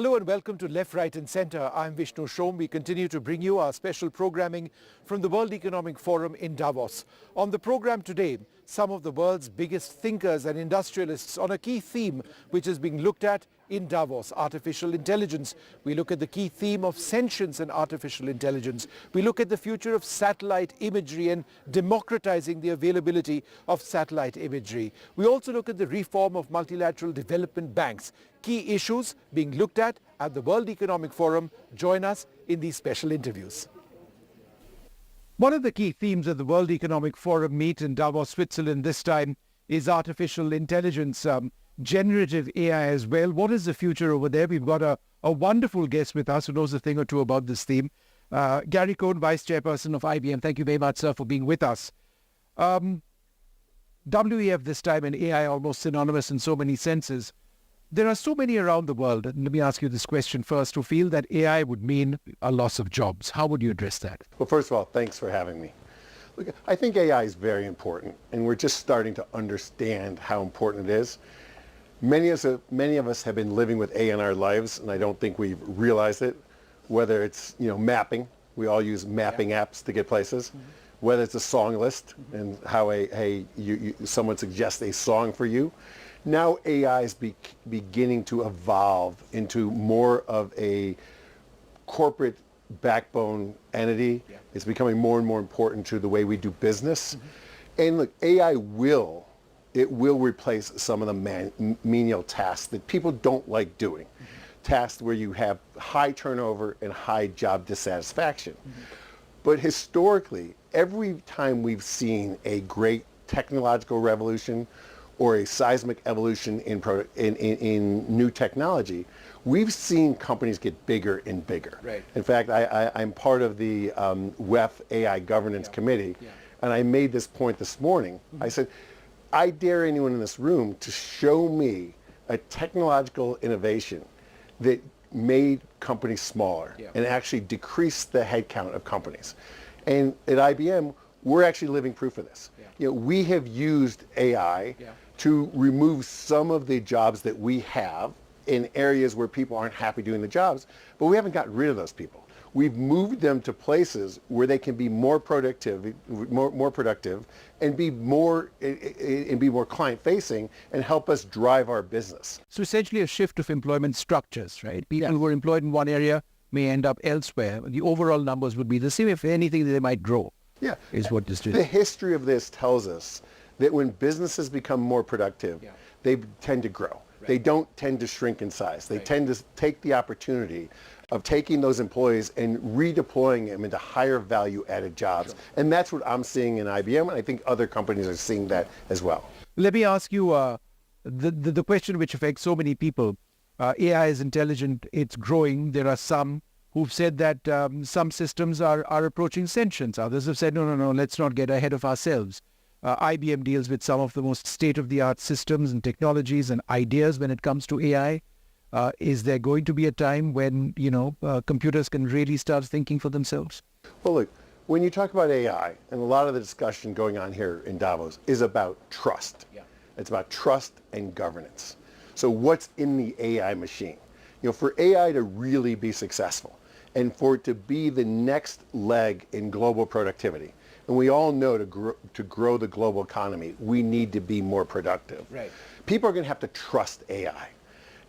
Hello and welcome to Left, Right and Centre. I'm Vishnu Shom. We continue to bring you our special programming from the World Economic Forum in Davos. On the program today, some of the world's biggest thinkers and industrialists on a key theme which is being looked at in Davos, artificial intelligence. We look at the key theme of sentience and artificial intelligence. We look at the future of satellite imagery and democratizing the availability of satellite imagery. We also look at the reform of multilateral development banks. Key issues being looked at the World Economic Forum. Join us in these special interviews. One of the key themes of the World Economic Forum meet in Davos, Switzerland this time is artificial intelligence, generative AI as well. What is the future over there? We've got a wonderful guest with us who knows a thing or two about this theme. Gary Cohn, Vice Chairperson of IBM. Thank you very much, sir, for being with us. WEF this time and AI almost synonymous in so many senses. There are so many around the world, and let me ask you this question first, who feel that AI would mean a loss of jobs. How would you address that? Well, first of all, thanks for having me. Look, I think AI is very important, and we're just starting to understand how important it is. Many of us have been living with AI in our lives, and I don't think we've realized it. Whether it's mapping, we all use mapping apps to get places. Mm-hmm. Whether it's a song list and how someone suggests a song for you. Now AI is beginning to evolve into more of a corporate backbone entity. Yeah. It's becoming more and more important to the way we do business. Mm-hmm. And look, AI will replace some of the menial tasks that people don't like doing. Mm-hmm. Tasks where you have high turnover and high job dissatisfaction. Mm-hmm. But historically, every time we've seen a great technological revolution or a seismic evolution in new technology, we've seen companies get bigger and bigger. Right. In fact, I'm part of the WEF AI Governance Committee, and I made this point this morning. Mm-hmm. I said, I dare anyone in this room to show me a technological innovation that made companies smaller and actually decreased the headcount of companies. And at IBM, we're actually living proof of this. Yeah. We have used AI to remove some of the jobs that we have in areas where people aren't happy doing the jobs, but we haven't gotten rid of those people. We've moved them to places where they can be more productive and be more client-facing and help us drive our business. So essentially a shift of employment structures, right? People who are employed in one area may end up elsewhere. The overall numbers would be the same. If anything, they might grow. Yeah, is what this is. The history of this tells us that when businesses become more productive, they tend to grow. Right. They don't tend to shrink in size. They tend to take the opportunity of taking those employees and redeploying them into higher value added jobs. Sure. And that's what I'm seeing in IBM, and I think other companies are seeing that as well. Let me ask you the question which affects so many people. AI is intelligent, it's growing. There are some who've said that some systems are approaching sentience. Others have said, no, let's not get ahead of ourselves. IBM deals with some of the most state-of-the-art systems and technologies and ideas when it comes to AI. Is there going to be a time when, computers can really start thinking for themselves? Well, look, when you talk about AI, and a lot of the discussion going on here in Davos is about trust. Yeah. It's about trust and governance. So what's in the AI machine? For AI to really be successful and for it to be the next leg in global productivity, and we all know to grow the global economy, we need to be more productive. Right. People are going to have to trust AI.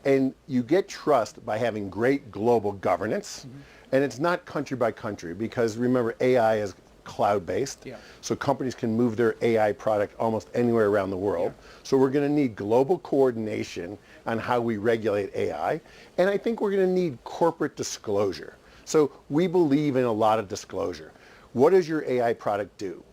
And you get trust by having great global governance. Mm-hmm. And it's not country by country because remember, AI is cloud-based. Yeah. So companies can move their AI product almost anywhere around the world. Yeah. So we're going to need global coordination on how we regulate AI. And I think we're going to need corporate disclosure. So we believe in a lot of disclosure. What does your AI product do?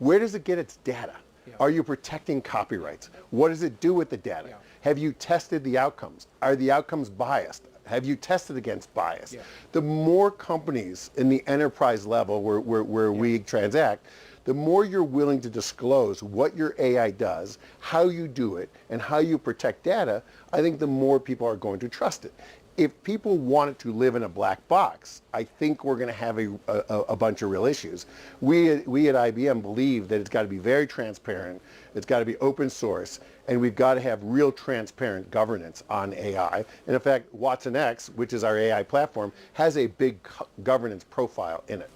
Where does it get its data? Yeah. Are you protecting copyrights? What does it do with the data? Yeah. Have you tested the outcomes? Are the outcomes biased? Have you tested against bias? Yeah. The more companies in the enterprise level where we transact, the more you're willing to disclose what your AI does, how you do it, and how you protect data, I think the more people are going to trust it. if people wanted to live in a black box, I think we're going to have a bunch of real issues. We at IBM believe that it's got to be very transparent, it's got to be open source, and we've got to have real transparent governance on AI. And in fact, Watson X, which is our AI platform, has a big governance profile in it.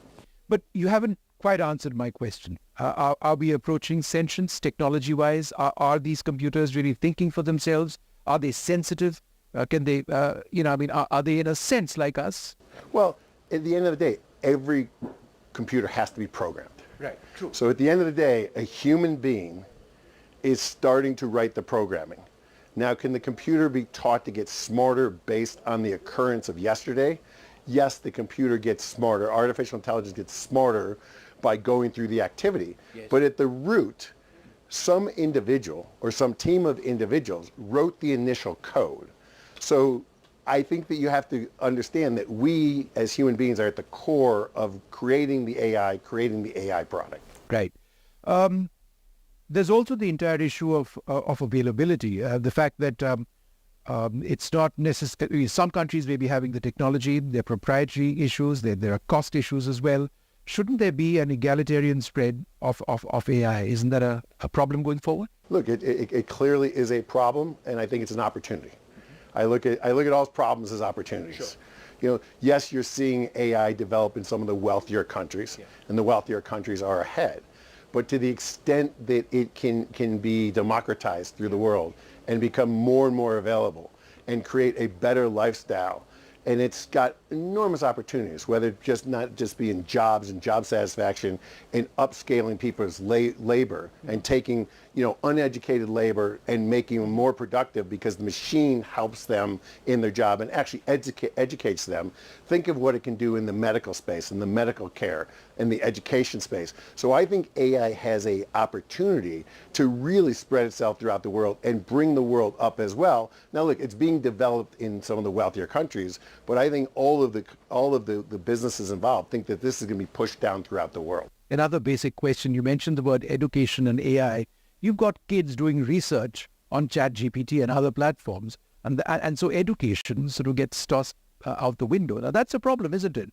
But you haven't quite answered my question. Are we approaching sentience technology-wise? Are these computers really thinking for themselves? Are they sensitive? Can they, are they in a sense like us? Well, at the end of the day, every computer has to be programmed. Right, true. So at the end of the day, a human being is starting to write the programming. Now, can the computer be taught to get smarter based on the occurrence of yesterday? Yes, the computer gets smarter. Artificial intelligence gets smarter by going through the activity. Yes. But at the root, some individual or some team of individuals wrote the initial code. So I think that you have to understand that we as human beings are at the core of creating the AI product. Right. There's also the entire issue of availability. The fact that it's not necessarily, some countries may be having the technology, there are proprietary issues, there are cost issues as well. Shouldn't there be an egalitarian spread of AI? Isn't that a problem going forward? Look, it clearly is a problem, and I think it's an opportunity. I look at all problems as opportunities. Sure. You know, yes, you're seeing AI develop in some of the wealthier countries, and the wealthier countries are ahead. But to the extent that it can be democratized through the world and become more and more available and create a better lifestyle, and it's got enormous opportunities, whether not just be in jobs and job satisfaction and upscaling people's labor and taking, uneducated labor and making them more productive because the machine helps them in their job and actually educates them. Think of what it can do in the medical space, in the medical care, in the education space. So I think AI has an opportunity to really spread itself throughout the world and bring the world up as well. Now look, it's being developed in some of the wealthier countries, but I think all of the businesses involved think that this is going to be pushed down throughout the world. Another basic question, you mentioned the word education and AI. You've got kids doing research on ChatGPT and other platforms, and so education sort of gets tossed out the window. Now that's a problem, isn't it?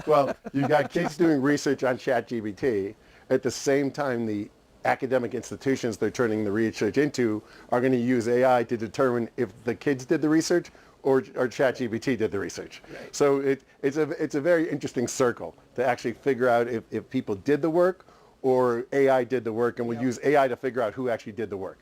Well, you've got kids doing research on ChatGPT. At the same time, the academic institutions they're turning the research into are going to use AI to determine if the kids did the research or ChatGPT did the research. Right. So it's a very interesting circle to actually figure out if people did the work or AI did the work, and we'll use AI to figure out who actually did the work.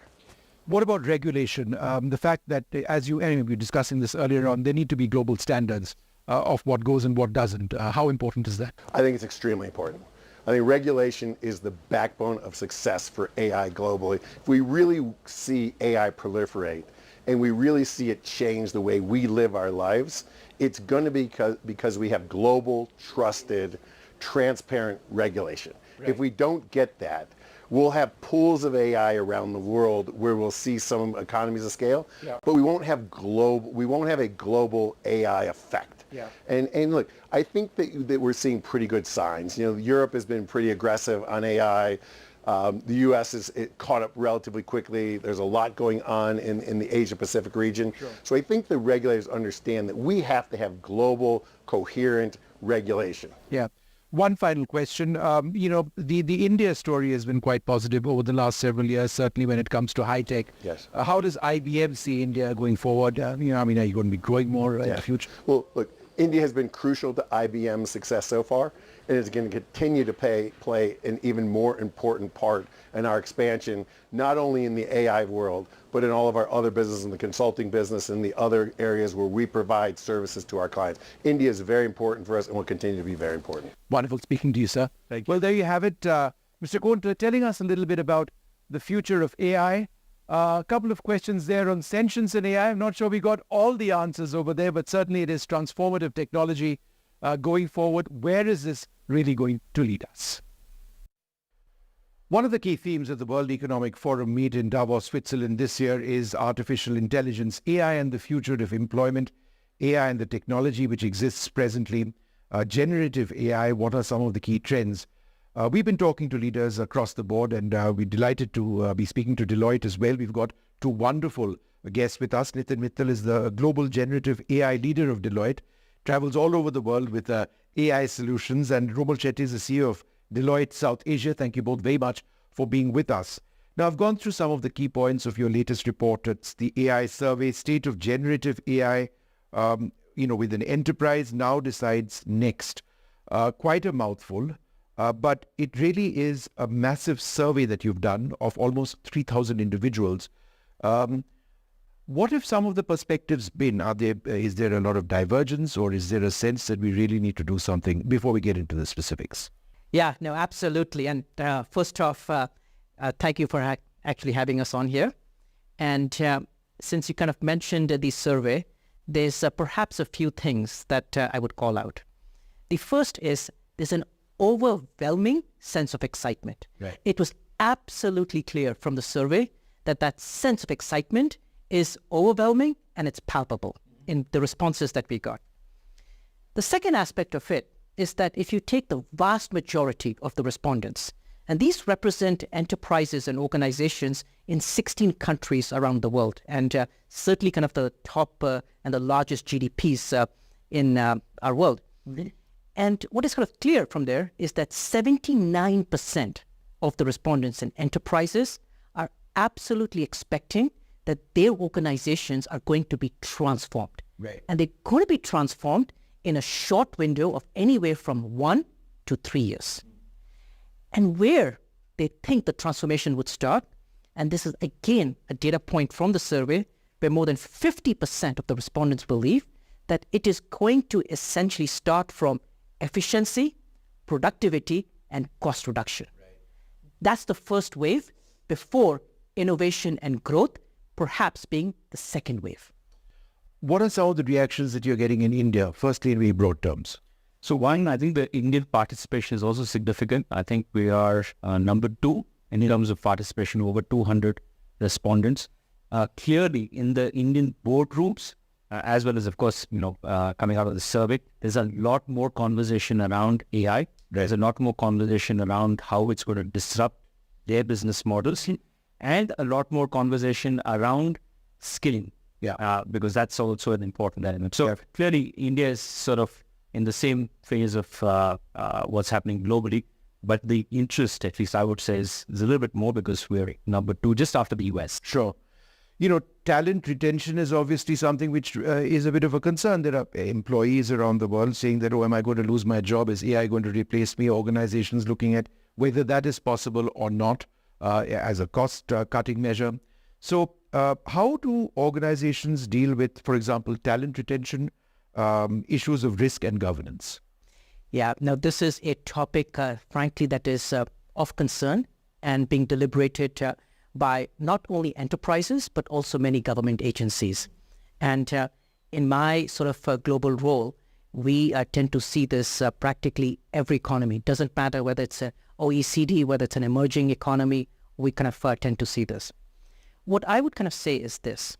What about regulation? The fact that, we were discussing this earlier on, there need to be global standards of what goes and what doesn't. How important is that? I think it's extremely important. I think regulation is the backbone of success for AI globally. If we really see AI proliferate and we really see it change the way we live our lives, it's going to be because we have global, trusted, transparent regulation. Right. If we don't get that, we'll have pools of AI around the world where we'll see some economies of scale, but we won't have a global AI effect. Yeah. And look, I think that we're seeing pretty good signs. Europe has been pretty aggressive on AI. The U.S. is caught up relatively quickly. There's a lot going on in the Asia-Pacific region. Sure. So I think the regulators understand that we have to have global, coherent regulation. Yeah. One final question. The India story has been quite positive over the last several years, certainly when it comes to high tech. Yes. How does IBM see India going forward? Are you going to be growing more in the future? Well, look, India has been crucial to IBM's success so far, and is going to continue to play an even more important part in our expansion, not only in the AI world, but in all of our other businesses, in the consulting business and the other areas where we provide services to our clients. India is very important for us and will continue to be very important. Wonderful speaking to you, sir. Thank you. Well, there you have it. Mr. Cohn, telling us a little bit about the future of AI. A couple of questions there on sentience and AI. I'm not sure we got all the answers over there, but certainly it is transformative technology going forward. Where is this really going to lead us? One of the key themes of the World Economic Forum meet in Davos, Switzerland this year is artificial intelligence, AI and the future of employment, AI and the technology which exists presently, generative AI, what are some of the key trends? We've been talking to leaders across the board, and we're delighted to be speaking to Deloitte as well. We've got two wonderful guest with us. Nitin Mittal is the Global Generative AI Leader of Deloitte, travels all over the world with AI solutions, and Romal Shetty is the CEO of Deloitte South Asia. Thank you both very much for being with us. Now, I've gone through some of the key points of your latest report. It's the AI survey, State of Generative AI, with an enterprise now decides next. Quite a mouthful, but it really is a massive survey that you've done of almost 3,000 individuals. What have some of the perspectives been? Is there a lot of divergence, or is there a sense that we really need to do something before we get into the specifics? Yeah, no, absolutely. And first off, thank you for actually having us on here. And since you kind of mentioned the survey, there's perhaps a few things that I would call out. The first is there's an overwhelming sense of excitement. Right. It was absolutely clear from the survey that sense of excitement is overwhelming and it's palpable in the responses that we got. The second aspect of it is that if you take the vast majority of the respondents, and these represent enterprises and organizations in 16 countries around the world, and certainly kind of the top and the largest GDPs in our world. Mm-hmm. And what is kind of clear from there is that 79% of the respondents in enterprises are absolutely expecting that their organizations are going to be transformed. Right. And they're going to be transformed in a short window of anywhere from 1 to 3 years. And where they think the transformation would start, and this is again a data point from the survey, where more than 50% of the respondents believe that it is going to essentially start from efficiency, productivity, and cost reduction. Right. That's the first wave before innovation and growth perhaps being the second wave. What are some of the reactions that you're getting in India, firstly in very broad terms? So one, I think the Indian participation is also significant. I think we are number 2 in terms of participation, over 200 respondents. Clearly in the Indian boardrooms, as well as, of course, coming out of the survey, there's a lot more conversation around AI. There's a lot more conversation around how it's going to disrupt their business models, and a lot more conversation around skilling. Yeah. Because that's also an important element. So clearly India is sort of in the same phase of what's happening globally, but the interest, at least I would say, is a little bit more because we're number 2 just after the US. Sure. Talent retention is obviously something which is a bit of a concern. There are employees around the world saying that, am I going to lose my job? Is AI going to replace me? Organizations looking at whether that is possible or not as a cost-cutting measure. So how do organizations deal with, for example, talent retention, issues of risk and governance? Yeah, now this is a topic, frankly, that is of concern and being deliberated by not only enterprises, but also many government agencies. And in my sort of global role, we tend to see this practically every economy. It doesn't matter whether it's an OECD, whether it's an emerging economy, we kind of tend to see this. What I would kind of say is this.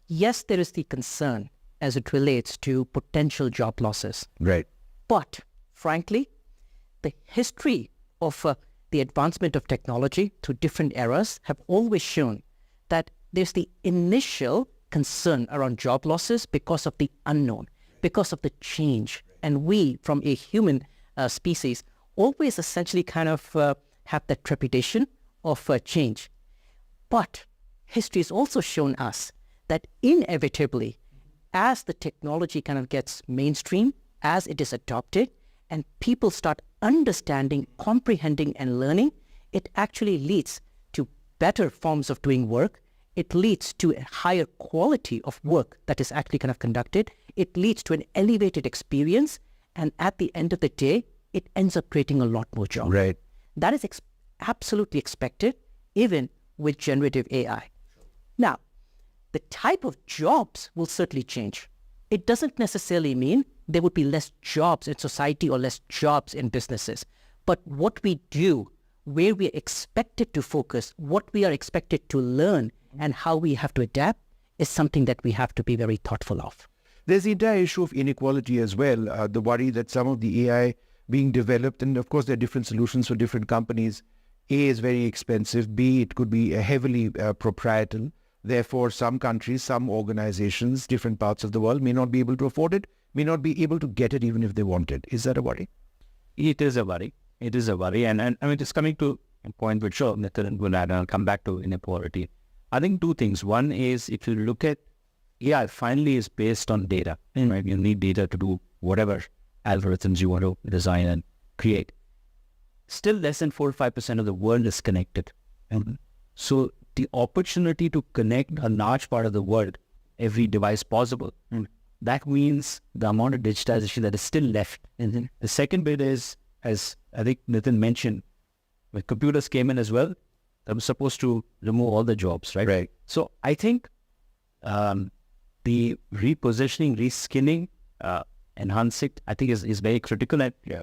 Yes, there is the concern as it relates to potential job losses. Right. But frankly, the history of the advancement of technology through different eras have always shown that there's the initial concern around job losses because of the unknown, because of the change. And we, from a human species, always essentially kind of have that trepidation of change. But history has also shown us that inevitably, as the technology kind of gets mainstream, as it is adopted, and people start understanding, comprehending, and learning, it actually leads to better forms of doing work. It leads to a higher quality of work that is actually kind of conducted. It leads to an elevated experience. And at the end of the day, it ends up creating a lot more jobs. Right. That is absolutely expected, even with generative AI. Now, the type of jobs will certainly change. It doesn't necessarily mean there would be less jobs in society or less jobs in businesses. But what we do, where we are expected to focus, what we are expected to learn, and how we have to adapt is something that we have to be very thoughtful of. There's the entire issue of inequality as well, the worry that some of the AI being developed, and of course there are different solutions for different companies. A is very expensive, B, it could be heavily proprietary, Therefore, some countries, some organizations, different parts of the world may not be able to afford it, may not be able to get it even if they want it. Is that a worry? It is a worry. It is a worry. And I mean, just coming to a point which Nitin will add, and I'll come back to inequality. I think two things. One is, if you look at AI, finally is based on data, right? You need data to do whatever algorithms you want to design and create. Still less than 4 or 5% of the world is connected. So the opportunity to connect a large part of the world, every device possible, that means the amount of digitization that is still left. The second bit is, as I think Nitin mentioned, when computers came in as well, they were supposed to remove all the jobs, right? Right. So I think the repositioning, reskilling, enhancing, I think is very critical.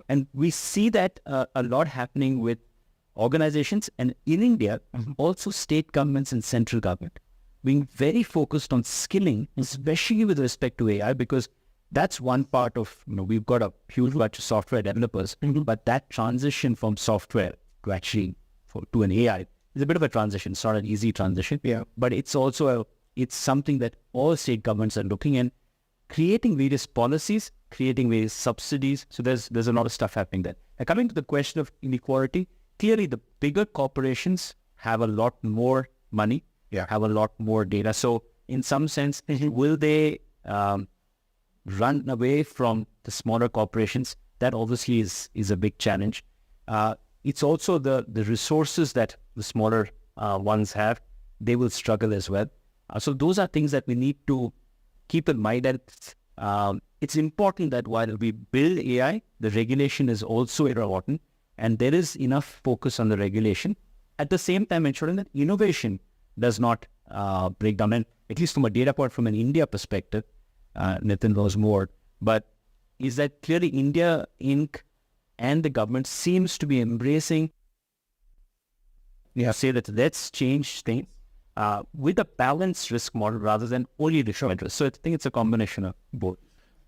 And we see that a lot happening with organizations, and in India, also state governments and central government being very focused on skilling, especially with respect to AI, because that's one part of, we've got a huge bunch of software developers, but that transition from software to actually to an AI is a bit of a transition. It's not an easy transition, but it's also it's something that all state governments are looking at, creating various policies, creating various subsidies. So there's a lot of stuff happening there. And coming to the question of inequality, clearly the bigger corporations have a lot more money, have a lot more data. So in some sense, will they run away from the smaller corporations? That obviously is a big challenge. It's also the resources that the smaller ones have, they will struggle as well. So those are things that we need to keep in mind. That it's important that while we build AI, the regulation is also important, and there is enough focus on the regulation. At the same time, ensuring that innovation does not break down. And at least from a data point, from an India perspective, Nitin knows more, but is that clearly India Inc. and the government seems to be embracing, say that let's change things with a balanced risk model rather than only risk interest. So I think it's a combination of both.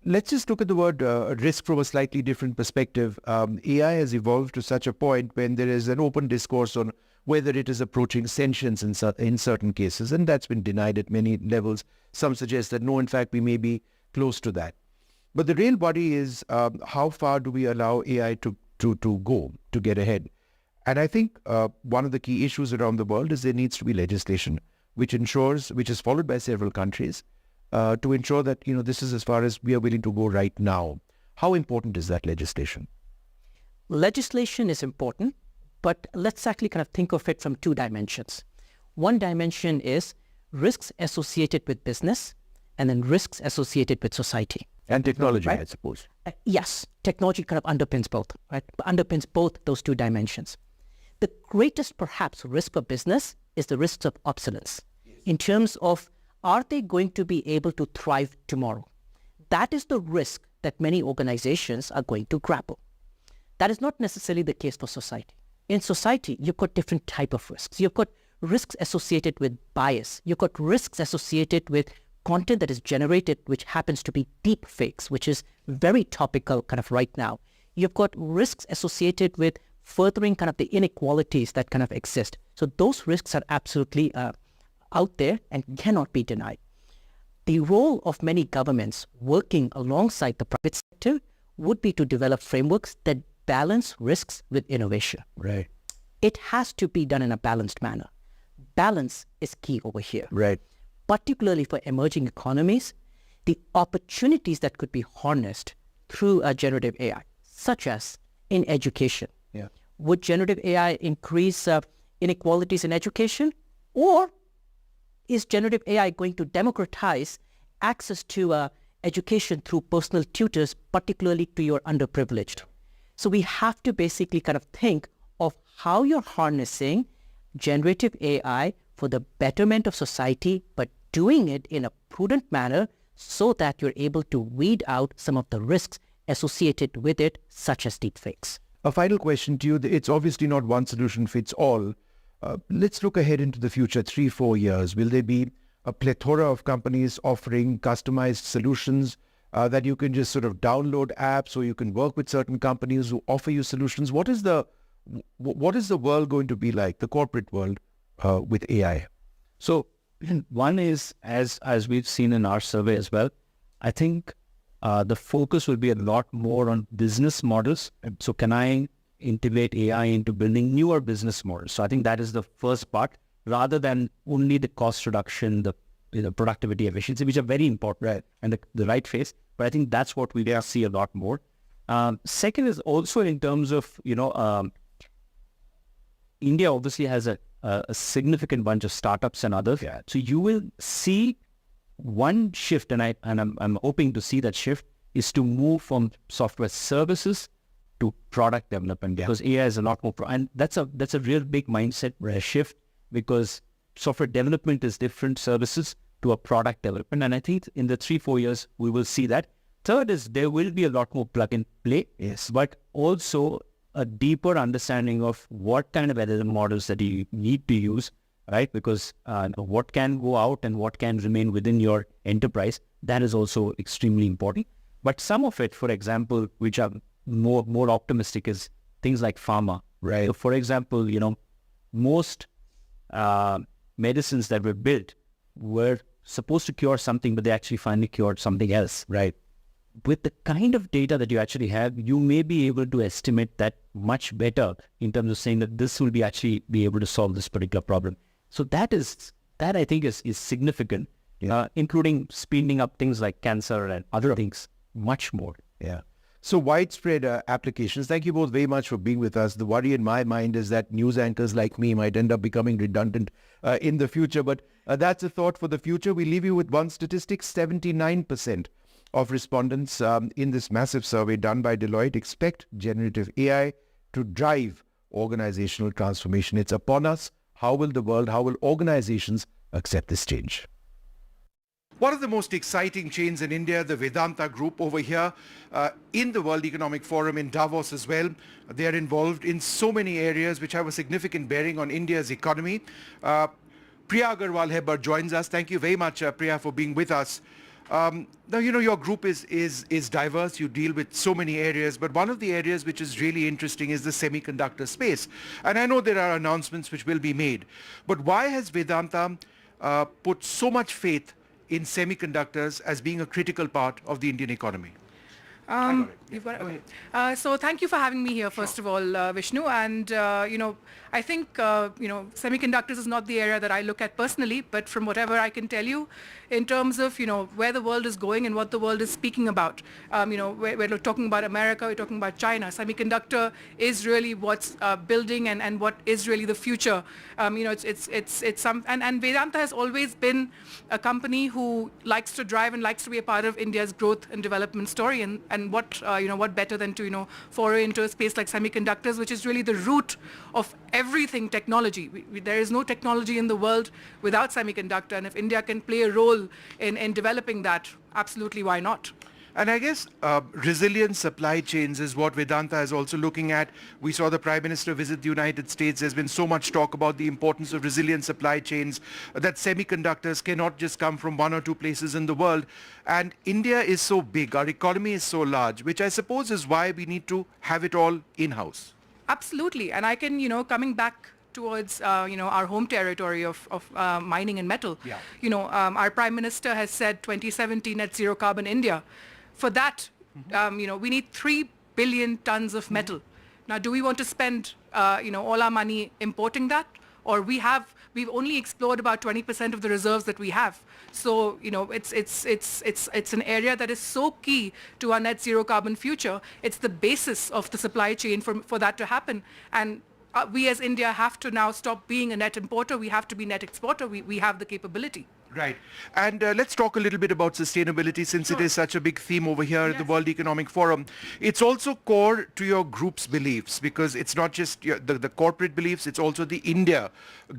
Let's just look at the word risk from a slightly different perspective. AI has evolved to such a point when there is an open discourse on whether it is approaching sentience in certain cases, and that's been denied at many levels. Some suggest that no, in fact, we may be close to that. But the real worry is how far do we allow AI to go, to get ahead? And I think one of the key issues around the world is there needs to be legislation which is followed by several countries, to ensure that, this is as far as we are willing to go right now. How important is that legislation? Legislation is important, but let's actually kind of think of it from two dimensions. One dimension is risks associated with business, and then risks associated with society. And technology, right? I suppose. Yes, technology kind of underpins both, right? Underpins both those two dimensions. The greatest, perhaps, risk for business is the risks of obsolescence. In terms of, are they going to be able to thrive tomorrow? That is the risk that many organizations are going to grapple. That is not necessarily the case for society. In society, you've got different type of risks. You've got risks associated with bias. You've got risks associated with content that is generated, which happens to be deep fakes, which is very topical kind of right now. You've got risks associated with furthering kind of the inequalities that kind of exist. So those risks are absolutely out there and cannot be denied. The role of many governments working alongside the private sector would be to develop frameworks that balance risks with innovation. Right. It has to be done in a balanced manner. Balance is key over here. Right. Particularly for emerging economies, the opportunities that could be harnessed through a generative AI, such as in education. Yeah. Would generative AI increase inequalities in education? Or is generative AI going to democratize access to education through personal tutors, particularly to your underprivileged? So we have to basically kind of think of how you're harnessing generative AI for the betterment of society, but doing it in a prudent manner so that you're able to weed out some of the risks associated with it, such as deepfakes. A final question to you. It's obviously not one solution fits all. Let's look ahead into the future, 3-4 years. Will there be a plethora of companies offering customized solutions that you can just sort of download apps, or you can work with certain companies who offer you solutions? What is the world going to be like, the corporate world with AI? So One is, as we've seen in our survey as well, I think the focus will be a lot more on business models. So can I integrate AI into building newer business models? So I think that is the first part, rather than only the cost reduction, the productivity, efficiency, which are very important, right, and the right phase. But I think that's what we will see a lot more. Second is also in terms of, India obviously has a significant bunch of startups and others. Yeah. So you will see one shift, and I'm hoping to see that shift, is to move from software services to product development, because AI is a lot more, and that's a real big mindset shift, because software development is different services to a product development, and I think in the 3-4 years we will see that. Third is there will be a lot more plug and play, yes, but also a deeper understanding of what kind of LLM models that you need to use, right? Because what can go out and what can remain within your enterprise, that is also extremely important. But some of it, for example, which are more optimistic, is things like pharma, right? So for example, most medicines that were built were supposed to cure something, but they actually finally cured something else, right? With the kind of data that you actually have, you may be able to estimate that much better in terms of saying that this will actually be able to solve this particular problem. So that I think is significant, including speeding up things like cancer and other things much more. Yeah. So widespread applications. Thank you both very much for being with us. The worry in my mind is that news anchors like me might end up becoming redundant in the future, but that's a thought for the future. We leave you with one statistic: 79% of respondents in this massive survey done by Deloitte expect generative AI to drive organizational transformation. It's upon us. How will organizations accept this change? One of the most exciting chains in India, the Vedanta Group over here, in the World Economic Forum in Davos as well. They are involved in so many areas which have a significant bearing on India's economy. Priya Agarwal-Hebbar joins us. Thank you very much, Priya, for being with us. Now, your group is diverse. You deal with so many areas, but one of the areas which is really interesting is the semiconductor space. And I know there are announcements which will be made, but why has Vedanta put so much faith in semiconductors as being a critical part of the Indian economy? You've got it? Okay. So thank you for having me here, first of all, Vishnu. And, I think, semiconductors is not the area that I look at personally, but from whatever I can tell you, in terms of, where the world is going and what the world is speaking about, we're talking about America, we're talking about China. Semiconductor is really what's building and what is really the future. It's some, and Vedanta has always been a company who likes to drive and likes to be a part of India's growth and development story. And what better than to, foray into a space like semiconductors, which is really the root of everything technology. There is no technology in the world without semiconductor, and if India can play a role in developing that, absolutely, why not? And I guess resilient supply chains is what Vedanta is also looking at. We saw the Prime Minister visit the United States. There's been so much talk about the importance of resilient supply chains, that semiconductors cannot just come from one or two places in the world. And India is so big, our economy is so large, which I suppose is why we need to have it all in-house. Absolutely. And I can, coming back towards, our home territory of mining and metal, our Prime Minister has said 2070 net zero carbon India. For that, we need 3 billion tons of metal. Now, do we want to spend, all our money importing that? Or we've only explored about 20% of the reserves that we have. So, it's an area that is so key to our net zero carbon future. It's the basis of the supply chain for that to happen. And we as India have to now stop being a net importer. We have to be net exporter. We have the capability. Right. And let's talk a little bit about sustainability, since it is such a big theme over here at the World Economic Forum. It's also core to your group's beliefs, because it's not just the corporate beliefs, it's also the India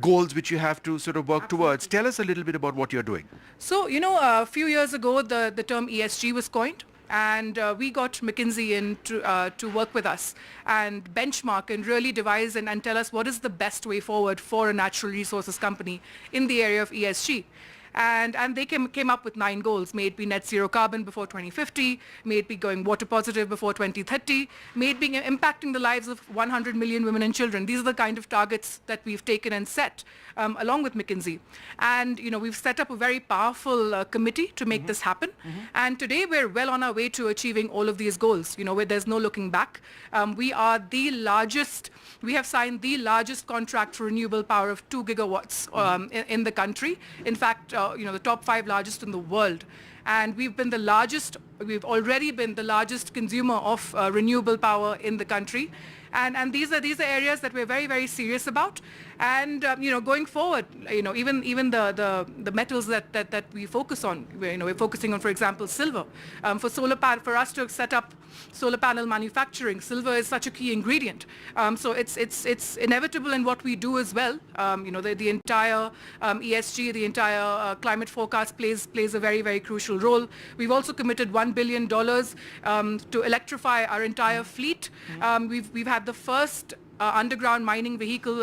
goals which you have to sort of work towards. Tell us a little bit about what you're doing. So, a few years ago, the term ESG was coined. And we got McKinsey in to work with us and benchmark and really devise and tell us what is the best way forward for a natural resources company in the area of ESG. And they came up with 9 goals. May it be net zero carbon before 2050, may it be going water positive before 2030, may it be impacting the lives of 100 million women and children. These are the kind of targets that we've taken and set along with McKinsey. And we've set up a very powerful committee to make this happen. And today we're well on our way to achieving all of these goals, where there's no looking back. We have signed the largest contract for renewable power of 2 gigawatts in the country. In fact, the top 5 largest in the world. And we've already been the largest consumer of renewable power in the country. And these are areas that we're very, very serious about. And going forward, even the metals that we focus on, we're focusing on, for example, silver. For us to set up solar panel manufacturing, silver is such a key ingredient. So it's inevitable in what we do as well. The entire ESG, the entire climate forecast plays a very, very crucial role. We've also committed $1 billion to electrify our entire fleet. We've had the first underground mining vehicle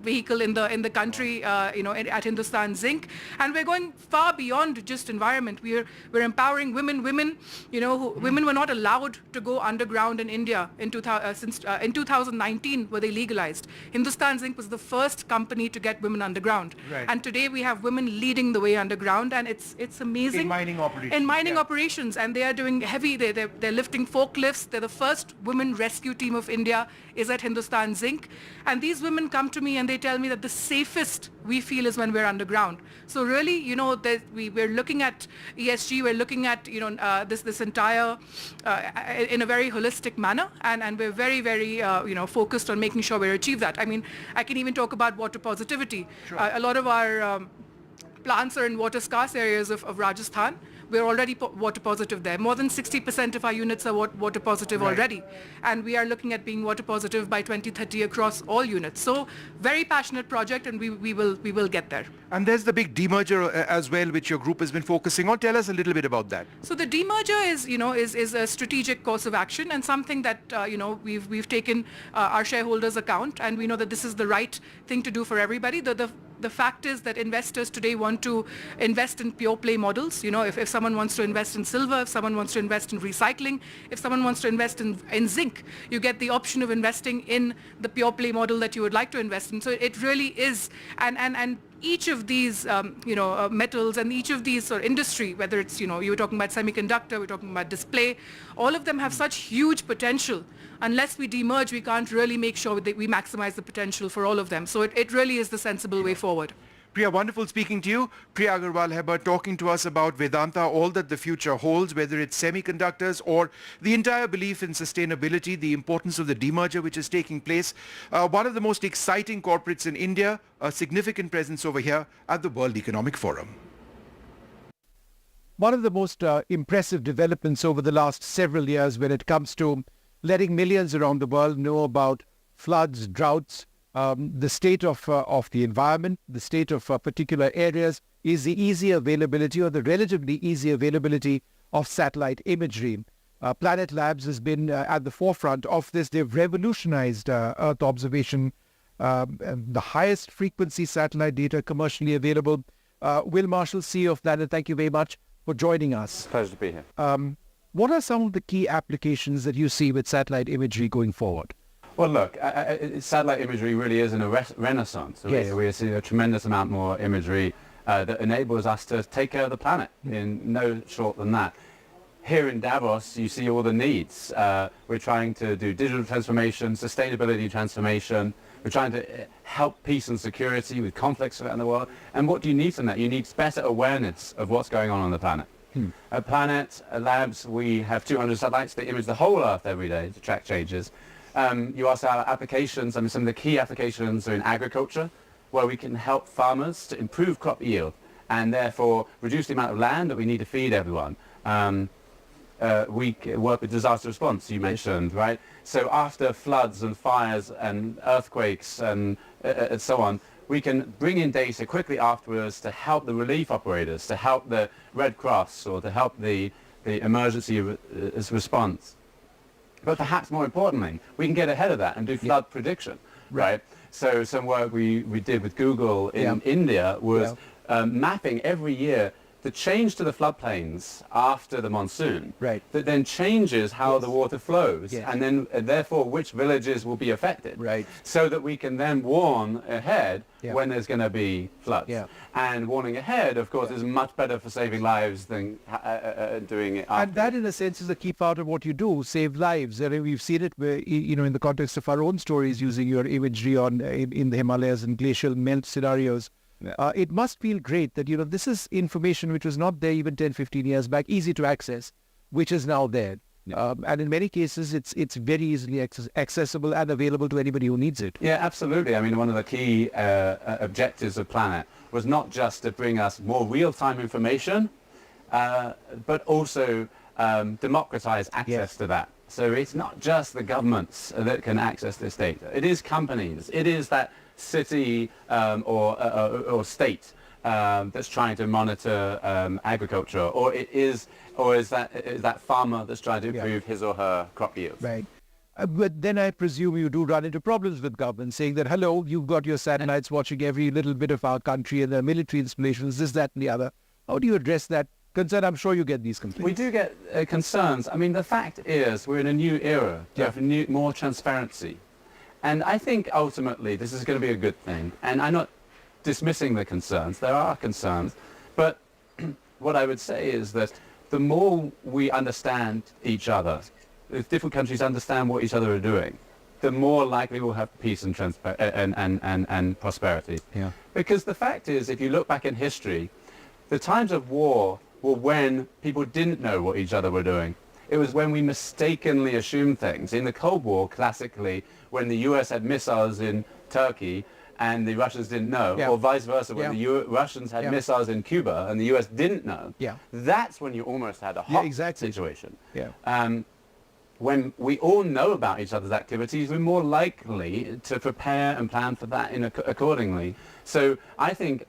in the country, at Hindustan Zinc, and we're going far beyond just environment. We're empowering women. Women were not allowed to go underground in India in 2019, were they legalized. Hindustan Zinc was the first company to get women underground, right. And today we have women leading the way underground, and it's amazing. In mining operations. In mining operations, and they are doing heavy. They're lifting forklifts. They're the first women rescue team of India is at Hindustan Zinc, and these women come to me and they tell me that the safest we feel is when we're underground. So really, we're looking at ESG, we're looking at this entire in a very holistic manner, and we're very, very focused on making sure we achieve that. I mean, I can even talk about water positivity. Sure. A lot of our plants are in water scarce areas of Rajasthan. We're already water positive there. More than 60% of our units are water positive right. already. And we are looking at being water positive by 2030 across all units. So very passionate project, and we will get there. And there's the big demerger as well, which your group has been focusing on. Tell us a little bit about that. So the demerger is a strategic course of action, and something that we've taken our shareholders account, and we know that this is the right thing to do for everybody. The fact is that investors today want to invest in pure play models. If someone wants to invest in silver, if someone wants to invest in recycling, if someone wants to invest in zinc, you get the option of investing in the pure play model that you would like to invest in. So it really is, and each of these metals and each of these industry, whether it's you were talking about semiconductor, we're talking about display, all of them have such huge potential. Unless we demerge, we can't really make sure that we maximize the potential for all of them. So it really is the sensible way forward. Priya, wonderful speaking to you. Priya Agarwal-Hebbert talking to us about Vedanta, all that the future holds, whether it's semiconductors or the entire belief in sustainability, the importance of the demerger which is taking place. One of the most exciting corporates in India, a significant presence over here at the World Economic Forum. One of the most impressive developments over the last several years when it comes to letting millions around the world know about floods, droughts, the state of the environment, the state of particular areas, is the easy availability or the relatively easy availability of satellite imagery. Planet Labs has been at the forefront of this. They've revolutionized Earth observation, the highest frequency satellite data commercially available. Will Marshall, CEO of Planet, thank you very much for joining us. Pleasure to be here. What are some of the key applications that you see with satellite imagery going forward? Well, look, satellite imagery really is in a renaissance. Yes. We see a tremendous amount more imagery that enables us to take care of the planet in no short than that. Here in Davos, you see all the needs. We're trying to do digital transformation, sustainability transformation. We're trying to help peace and security with conflicts around the world. And what do you need from that? You need better awareness of what's going on the planet. At Planet Labs, we have 200 satellites that image the whole Earth every day to track changes. You also have applications, some of the key applications are in agriculture, where we can help farmers to improve crop yield and therefore reduce the amount of land that we need to feed everyone. We work with disaster response, you mentioned, right? So after floods and fires and earthquakes and so on, we can bring in data quickly afterwards to help the relief operators, to help the Red Cross, or to help the emergency response. But perhaps more importantly, we can get ahead of that and do flood prediction, right? So some work we did with Google in India was mapping every year the change to the floodplains after the monsoon, Right. that then changes how the water flows, Yes. and then therefore which villages will be affected, Right. so that we can then warn ahead Yeah. when there's going to be floods. Yeah. And warning ahead, of course, is much better for saving lives than doing it after. And that, in a sense, is a key part of what you do, save lives. I mean, we've seen it, in the context of our own stories, using your imagery in the Himalayas and glacial melt scenarios. It must feel great that, this is information which was not there even 10, 15 years back, easy to access, which is now there. And in many cases, it's very easily accessible and available to anybody who needs it. Yeah, absolutely. I mean, one of the key objectives of Planet was not just to bring us more real-time information, but also democratize access to that. So it's not just the governments that can access this data. It is companies. It is that city or state that's trying to monitor agriculture, or is that farmer that's trying to improve his or her crop yields. Right. But then I presume you do run into problems with government saying that, hello, you've got your satellites watching every little bit of our country and the military installations, this, that, and the other. How do you address that concern? I'm sure you get these complaints. We do get concerns. I mean, the fact is we're in a new era of more transparency. And I think ultimately this is going to be a good thing. And I'm not dismissing the concerns. There are concerns. But what I would say is that the more we understand each other, if different countries understand what each other are doing, the more likely we'll have peace and prosperity. Yeah. Because the fact is, if you look back in history, the times of war were when people didn't know what each other were doing. It was when we mistakenly assumed things. In the Cold War, classically, when the US had missiles in Turkey and the Russians didn't know, or vice versa, when the Russians had missiles in Cuba and the US didn't know, that's when you almost had a hot situation. Yeah. When we all know about each other's activities, we're more likely to prepare and plan for that accordingly. So I think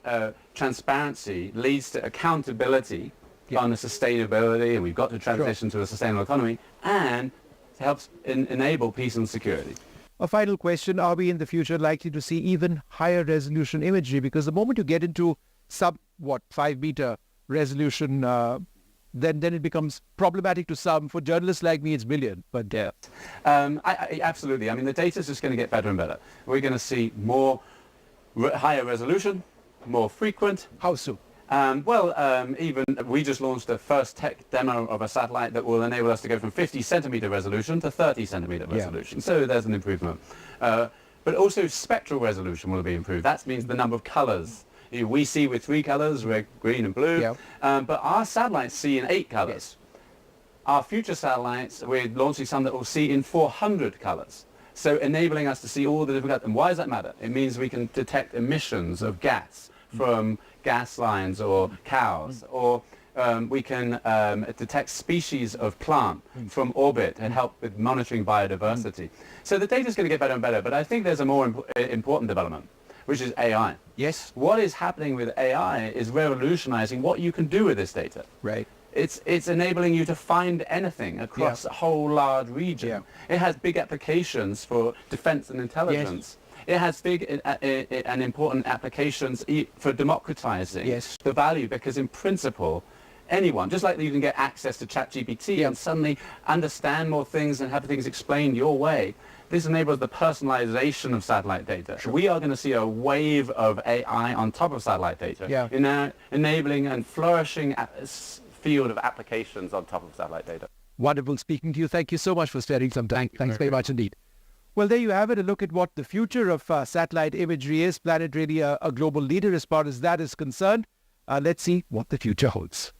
transparency leads to accountability on the sustainability, and we've got to transition to a sustainable economy, and helps enable peace and security. A final question, are we in the future likely to see even higher resolution imagery? Because the moment you get into 5 meter resolution, then it becomes problematic to some. For journalists like me, it's billion. But absolutely. I mean, the data is just going to get better and better. We're going to see more higher resolution, more frequent. How so? Even we just launched the first tech demo of a satellite that will enable us to go from 50 centimeter resolution to 30 centimeter resolution. So there's an improvement. But also spectral resolution will be improved. That means the number of colors. We see with 3 colors, red, green, and blue. But our satellites see in 8 colors. Our future satellites, we're launching some that will see in 400 colors. So enabling us to see all the different colors. And why does that matter? It means we can detect emissions of gas from gas lines or cows, or we can detect species of plant from orbit and help with monitoring biodiversity. So the data is going to get better and better, but I think there's a more important development, which is AI. Yes. What is happening with AI is revolutionizing what you can do with this data. Right. It's enabling you to find anything across a whole large region. It has big applications for defense and intelligence. It has big and important applications for democratizing the value, because in principle, anyone, just like you can get access to ChatGPT and suddenly understand more things and have things explained your way, this enables the personalization of satellite data. We are going to see a wave of AI on top of satellite data, enabling and flourishing field of applications on top of satellite data. Wonderful speaking to you. Thank you so much for sparing some time. Thanks very much indeed. Well, there you have it, a look at what the future of satellite imagery is. Planet really a global leader as far as that is concerned. Let's see what the future holds.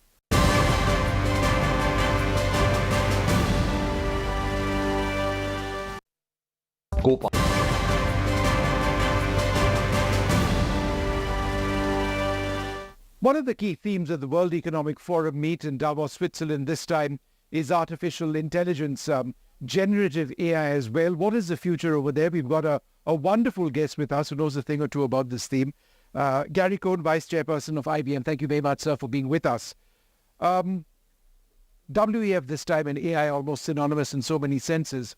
One of the key themes of the World Economic Forum meet in Davos, Switzerland this time is artificial intelligence, generative AI as well. What is the future over there? We've got a wonderful guest with us who knows a thing or two about this theme. Gary Cohn, Vice Chairperson of IBM. Thank you very much, sir, for being with us. WEF this time and AI almost synonymous in so many senses.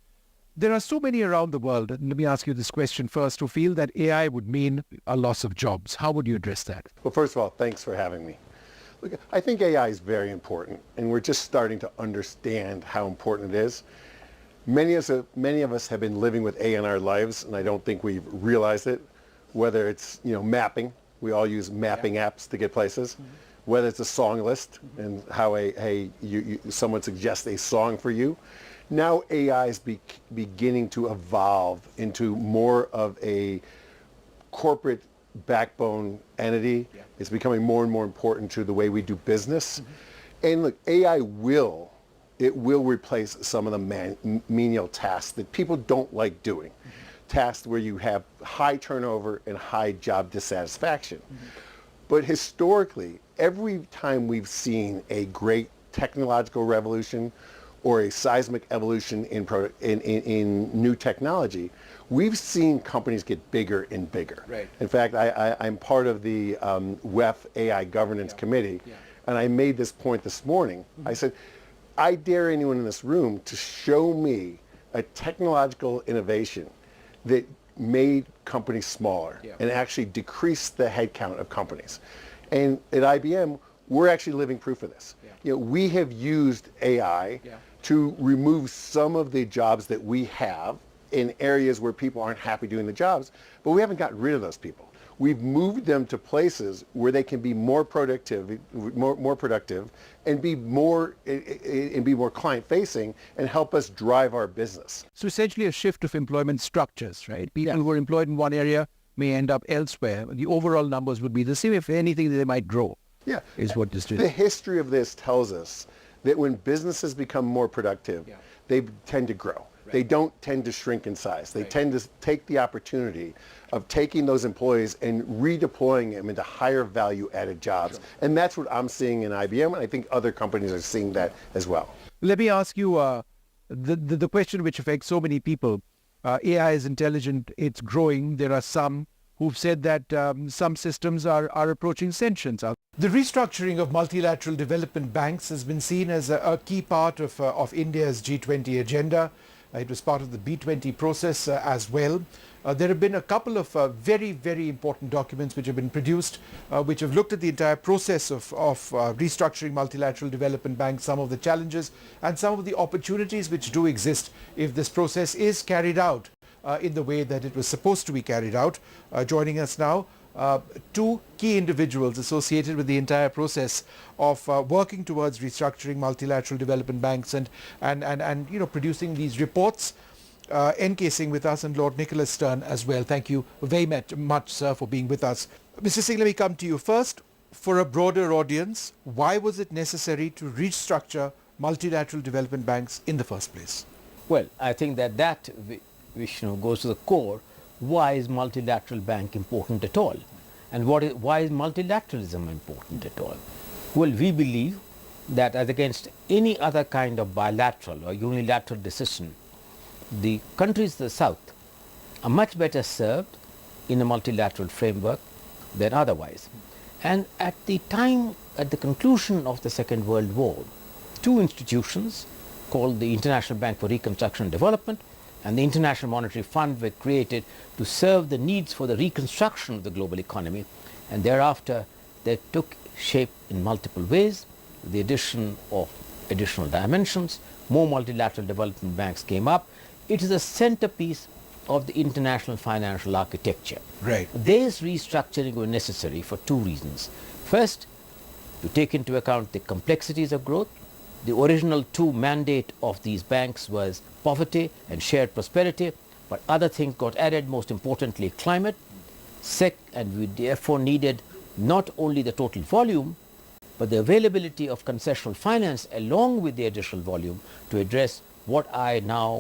There are so many around the world, and let me ask you this question first, who feel that AI would mean a loss of jobs. How would you address that? Well, first of all, thanks for having me. Look, I think AI is very important, and we're just starting to understand how important it is. Many of us have been living with AI in our lives, and I don't think we've realized it. Whether it's mapping, we all use mapping apps to get places. Whether it's a song list and how someone suggests a song for you. Now AI is beginning to evolve into more of a corporate backbone entity. Yeah. It's becoming more and more important to the way we do business. And look, AI will replace some of the menial tasks that people don't like doing. Tasks where you have high turnover and high job dissatisfaction. But historically, every time we've seen a great technological revolution or a seismic evolution in new technology, we've seen companies get bigger and bigger. Right. In fact, I'm part of the WEF AI Governance Committee, and I made this point this morning. I said, I dare anyone in this room to show me a technological innovation that made companies smaller and actually decreased the headcount of companies. And at IBM, we're actually living proof of this. We have used AI to remove some of the jobs that we have in areas where people aren't happy doing the jobs, but we haven't gotten rid of those people. We've moved them to places where they can be more productive and be more client-facing and help us drive our business. So essentially a shift of employment structures, right? People who are employed in one area may end up elsewhere. The overall numbers would be the same. If anything, they might grow. Yeah. Is what this is. The history of this tells us that when businesses become more productive, they tend to grow. Right. They don't tend to shrink in size. They tend to take the opportunity of taking those employees and redeploying them into higher value added jobs. Sure. And that's what I'm seeing in IBM, and I think other companies are seeing that as well. Let me ask you the question which affects so many people. AI is intelligent, it's growing. There are some who've said that some systems are approaching sentience. The restructuring of multilateral development banks has been seen as a key part of India's G20 agenda. It was part of the B20 process as well. There have been a couple of very, very important documents which have been produced, which have looked at the entire process of restructuring multilateral development banks, some of the challenges and some of the opportunities which do exist if this process is carried out in the way that it was supposed to be carried out. Joining us now, two key individuals associated with the entire process of working towards restructuring multilateral development banks and producing these reports. NK Singh with us and Lord Nicholas Stern as well. Thank you very much, sir, for being with us. Mr. Singh, let me come to you first. For a broader audience, why was it necessary to restructure multilateral development banks in the first place? Well, I think that Vishnu goes to the core. Why is multilateral bank important at all? And why is multilateralism important at all? Well, we believe that as against any other kind of bilateral or unilateral decision, the countries of the South are much better served in a multilateral framework than otherwise. And at the conclusion of the Second World War, two institutions called the International Bank for Reconstruction and Development and the International Monetary Fund were created to serve the needs for the reconstruction of the global economy, and thereafter they took shape in multiple ways. The addition of additional dimensions, more multilateral development banks came up. It is a centerpiece of the international financial architecture. Right. This restructuring was necessary for two reasons. First, to take into account the complexities of growth. The original two mandate of these banks was poverty and shared prosperity, but other things got added, most importantly climate. And we therefore needed not only the total volume, but the availability of concessional finance along with the additional volume to address what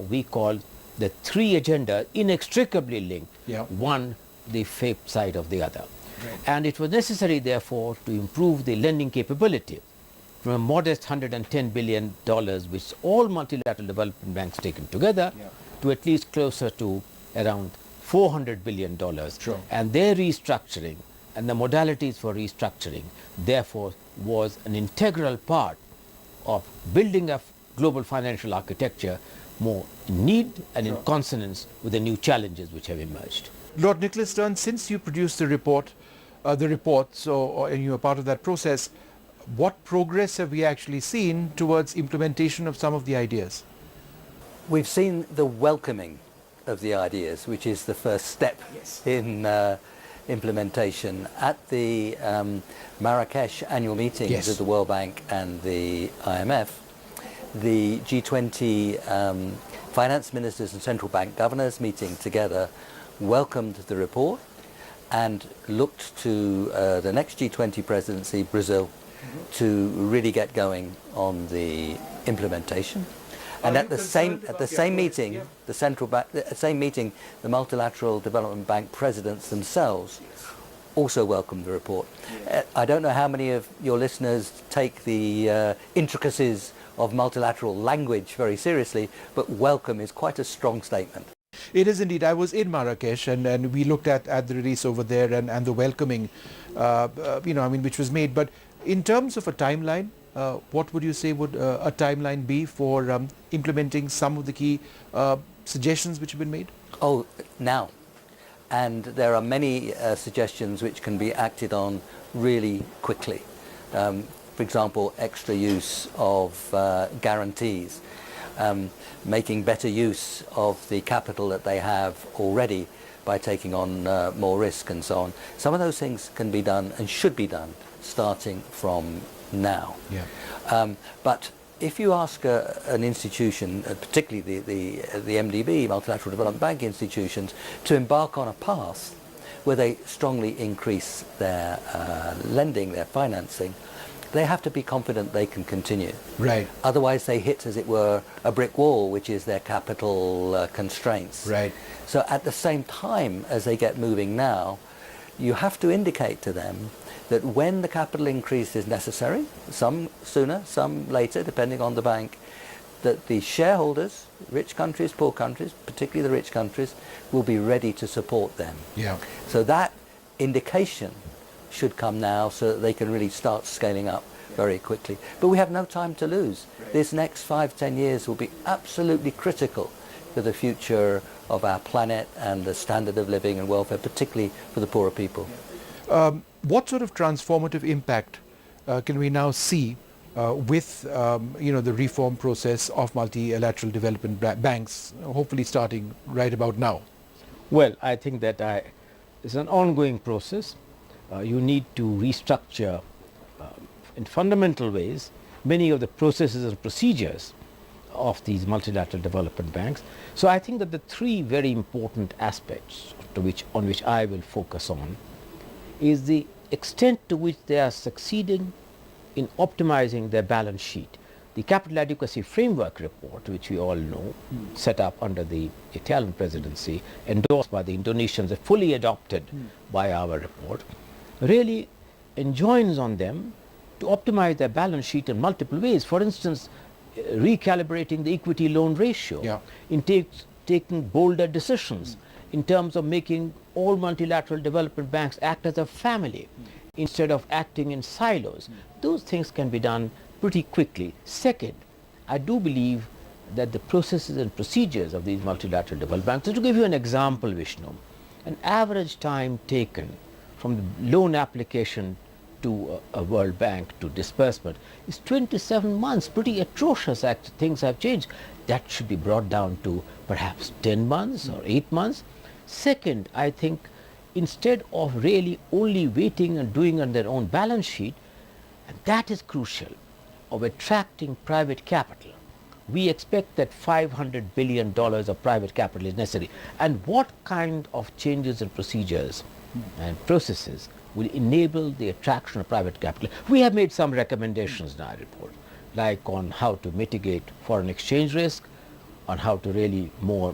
we call the three agenda inextricably linked, one the flip side of the other. Right. And it was necessary therefore to improve the lending capability from a modest $110 billion, which all multilateral development banks taken together, to at least closer to around $400 billion. Sure. And their restructuring and the modalities for restructuring therefore was an integral part of building up global financial architecture more in need and in consonance with the new challenges which have emerged. Lord Nicholas Stern, since you produced the report, and you were part of that process, what progress have we actually seen towards implementation of some of the ideas? We've seen the welcoming of the ideas, which is the first step in implementation. At the Marrakesh annual meetings of the World Bank and the IMF, the G20 finance ministers and central bank governors meeting together welcomed the report and looked to the next G20 presidency, Brazil, to really get going on the implementation. And at the same meeting, the multilateral development bank presidents themselves also welcomed the report. I don't know how many of your listeners take the intricacies of multilateral language very seriously, but welcome is quite a strong statement. It is indeed. I was in Marrakesh and we looked at the release over there and the welcoming, which was made. But in terms of a timeline, what would you say would a timeline be for implementing some of the key suggestions which have been made? Oh, now. And there are many suggestions which can be acted on really quickly. For example, extra use of guarantees, making better use of the capital that they have already by taking on more risk and so on. Some of those things can be done and should be done starting from now. But if you ask an institution, particularly the MDB, Multilateral Development Bank institutions, to embark on a path where they strongly increase their lending, their financing, they have to be confident they can continue. Right. Otherwise they hit, as it were, a brick wall, which is their capital constraints. Right. So at the same time as they get moving now, you have to indicate to them that when the capital increase is necessary, some sooner, some later, depending on the bank, that the shareholders, rich countries, poor countries, particularly the rich countries, will be ready to support them. Yeah. So that indication should come now so that they can really start scaling up very quickly. But we have no time to lose. This next 5-10 years will be absolutely critical for the future of our planet and the standard of living and welfare, particularly for the poorer people. What sort of transformative impact can we now see with the reform process of multilateral development banks, hopefully starting right about now? Well, I think that it's an ongoing process. You need to restructure in fundamental ways many of the processes and procedures of these multilateral development banks. So I think that the three very important aspects on which I will focus on is the extent to which they are succeeding in optimizing their balance sheet. The Capital Adequacy Framework report, which we all know, set up under the Italian presidency, endorsed by the Indonesians, fully adopted by our report, really enjoins on them to optimize their balance sheet in multiple ways. For instance, recalibrating the equity loan ratio, in taking bolder decisions in terms of making all multilateral development banks act as a family instead of acting in silos. Those things can be done pretty quickly. Second, I do believe that the processes and procedures of these multilateral development banks, to give you an example, Vishnu, an average time taken from the loan application to a World Bank to disbursement is 27 months, pretty atrocious. Things have changed. That should be brought down to perhaps 10 months or 8 months. Second, I think instead of really only waiting and doing on their own balance sheet, and that is crucial, of attracting private capital. We expect that $500 billion of private capital is necessary. And what kind of changes in procedures and processes will enable the attraction of private capital? We have made some recommendations in our report, like on how to mitigate foreign exchange risk, on how to really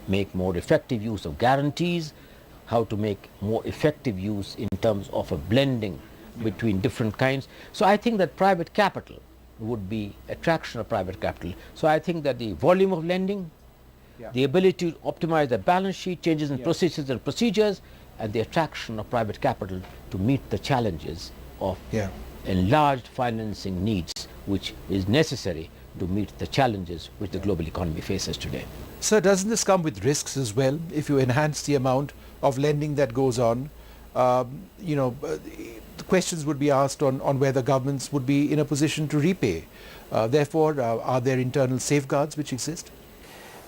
make more effective use of guarantees, how to make more effective use in terms of a blending between different kinds. So I think that private capital would be attraction of private capital. So I think that the volume of lending, the ability to optimize the balance sheet, changes in processes and procedures, and the attraction of private capital to meet the challenges of enlarged financing needs, which is necessary to meet the challenges which the global economy faces today. Sir, doesn't this come with risks as well? If you enhance the amount of lending that goes on, the questions would be asked on whether governments would be in a position to repay. Therefore, are there internal safeguards which exist?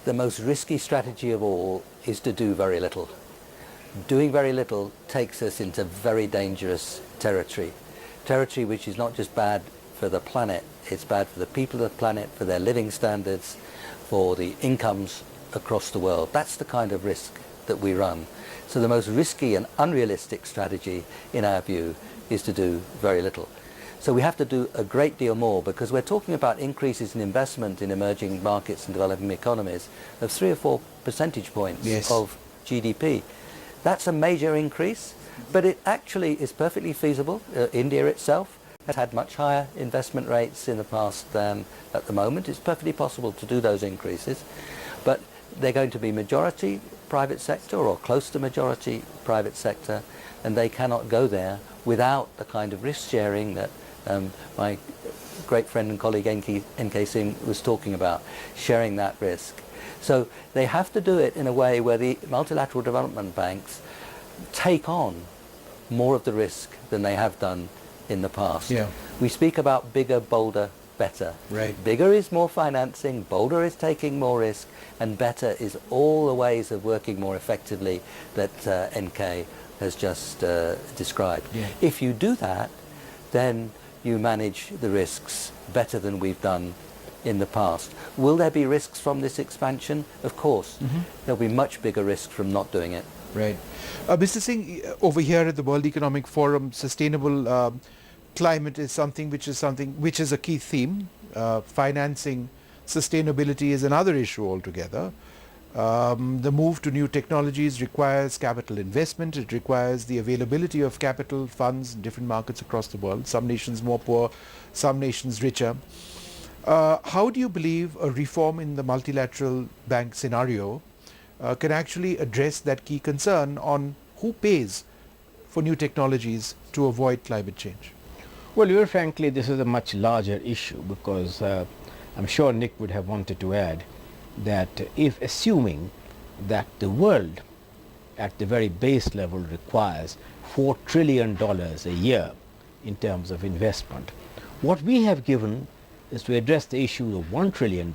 The most risky strategy of all is to do very little. Doing very little takes us into very dangerous territory which is not just bad for the planet, it's bad for the people of the planet, for their living standards, for the incomes across the world. That's the kind of risk that we run. So the most risky and unrealistic strategy, in our view, is to do very little. So we have to do a great deal more, because we're talking about increases in investment in emerging markets and developing economies of 3 or 4 percentage points of GDP. That's a major increase, but it actually is perfectly feasible. India itself has had much higher investment rates in the past than at the moment. It's perfectly possible to do those increases, but they're going to be majority private sector or close to majority private sector, and they cannot go there without the kind of risk sharing that my great friend and colleague N.K. Singh was talking about, sharing that risk. So they have to do it in a way where the multilateral development banks take on more of the risk than they have done in the past. Yeah. We speak about bigger, bolder, better. Right. Bigger is more financing, bolder is taking more risk, and better is all the ways of working more effectively that NK has just described. Yeah. If you do that, then you manage the risks better than we've done in the past. Will there be risks from this expansion? Of course. There'll be much bigger risks from not doing it. Right. Mr. Singh, over here at the World Economic Forum, sustainable climate is something which is a key theme. Financing sustainability is another issue altogether. The move to new technologies requires capital investment. It requires the availability of capital funds in different markets across the world. Some nations more poor, some nations richer. How do you believe a reform in the multilateral bank scenario can actually address that key concern on who pays for new technologies to avoid climate change? Well, very frankly, this is a much larger issue, because I'm sure Nick would have wanted to add that if assuming that the world at the very base level requires $4 trillion a year in terms of investment, what we have given is to address the issue of $1 trillion,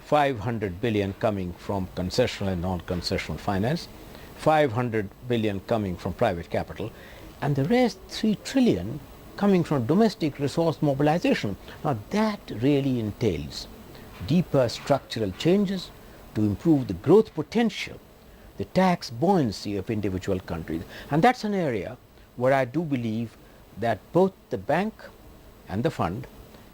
500 billion coming from concessional and non-concessional finance, 500 billion coming from private capital, and the rest 3 trillion coming from domestic resource mobilization. Now that really entails deeper structural changes to improve the growth potential, the tax buoyancy of individual countries. And that's an area where I do believe that both the bank and the fund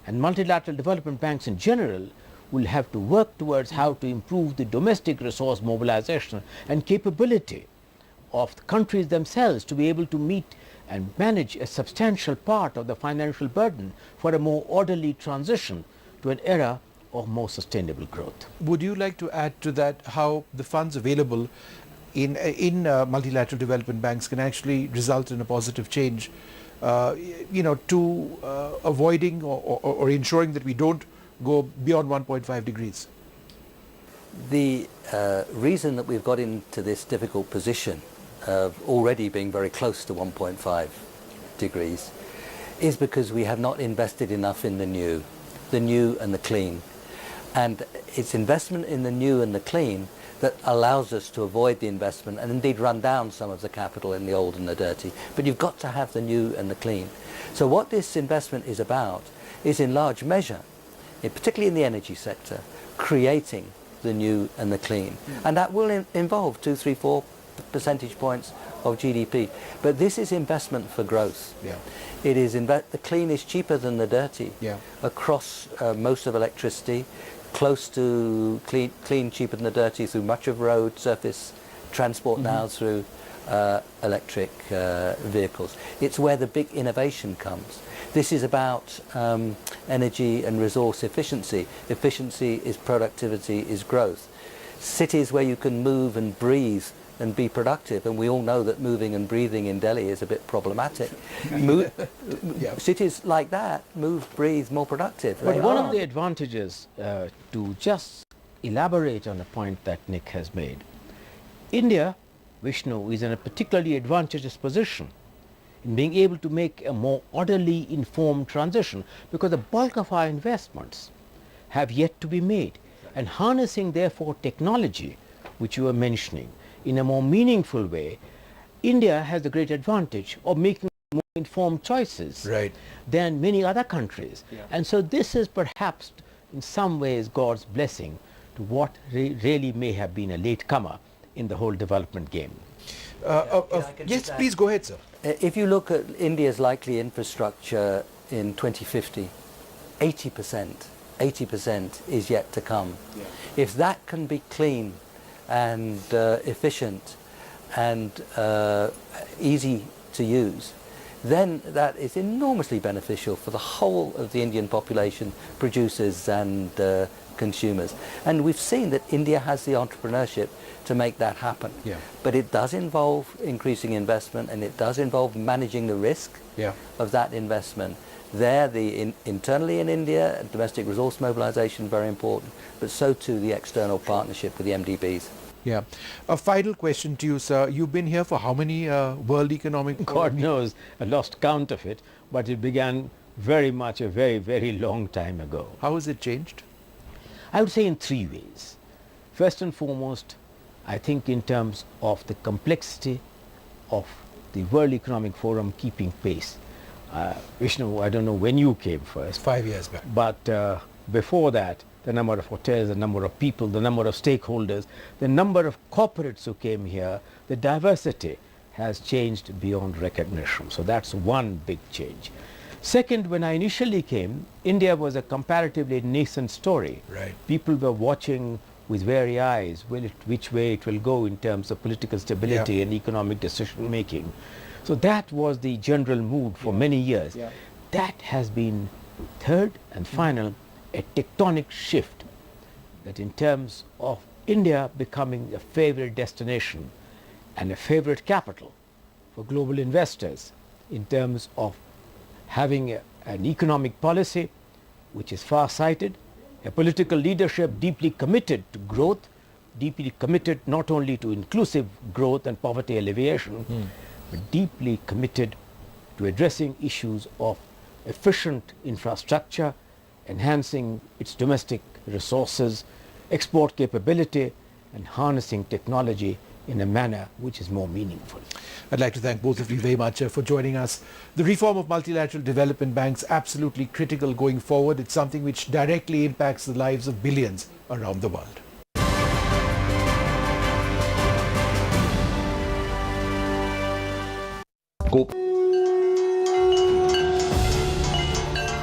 and multilateral development banks in general will have to work towards how to improve the domestic resource mobilization and capability of the countries themselves to be able to meet and manage a substantial part of the financial burden for a more orderly transition to an era of more sustainable growth. Would you like to add to that how the funds available in multilateral development banks can actually result in a positive change, to avoiding or ensuring that we don't go beyond 1.5 degrees? The reason that we've got into this difficult position of already being very close to 1.5 degrees is because we have not invested enough in the new and the clean. And it's investment in the new and the clean that allows us to avoid the investment and indeed run down some of the capital in the old and the dirty. But you've got to have the new and the clean. So what this investment is about is in large measure, particularly in the energy sector, creating the new and the clean. And that will involve 2, 3, 4 percentage points of GDP. But this is investment for growth. Yeah. It is the clean is cheaper than the dirty across most of electricity, close to clean cheaper than the dirty through much of road, surface transport now through electric vehicles. It's where the big innovation comes. This is about energy and resource efficiency. Efficiency is productivity, is growth. Cities where you can move and breathe and be productive. And we all know that moving and breathing in Delhi is a bit problematic. Cities like that, move, breathe, more productive. But one of the advantages, to just elaborate on a point that Nick has made, India, Vishnu, is in a particularly advantageous position in being able to make a more orderly, informed transition, because the bulk of our investments have yet to be made. And harnessing, therefore, technology, which you were mentioning, in a more meaningful way, India has the great advantage of making more informed choices than many other countries. And so this is perhaps, in some ways, God's blessing to what really may have been a latecomer in the whole development game. Yes, please go ahead, sir. If you look at India's likely infrastructure in 2050, 80% is yet to come. If that can be clean and efficient and easy to use, then that is enormously beneficial for the whole of the Indian population, producers and consumers. And we've seen that India has the entrepreneurship to make that happen. But it does involve increasing investment, and it does involve managing the risk of that investment. There, internally in India, domestic resource mobilization, very important, but so too the external partnership with the MDBs. A final question to you, sir. You've been here for how many World Economic Forum? God knows, I lost count of it, but it began very much a very, very long time ago. How has it changed? I would say in three ways. First and foremost, I think in terms of the complexity of the World Economic Forum keeping pace. Vishnu, I don't know when you came first. 5 years back. But before that, the number of hotels, the number of people, the number of stakeholders, the number of corporates who came here, the diversity has changed beyond recognition. So that's one big change. Second, when I initially came, India was a comparatively nascent story. People were watching with wary eyes which way it will go in terms of political stability and economic decision making. So that was the general mood for many years. That has been, third and final, a tectonic shift, that in terms of India becoming a favorite destination and a favorite capital for global investors, in terms of having an economic policy which is far-sighted, a political leadership deeply committed to growth, deeply committed not only to inclusive growth and poverty alleviation, but deeply committed to addressing issues of efficient infrastructure, enhancing its domestic resources, export capability, and harnessing technology in a manner which is more meaningful. I'd like to thank both of you very much for joining us. The reform of multilateral development banks, absolutely critical going forward. It's something which directly impacts the lives of billions around the world.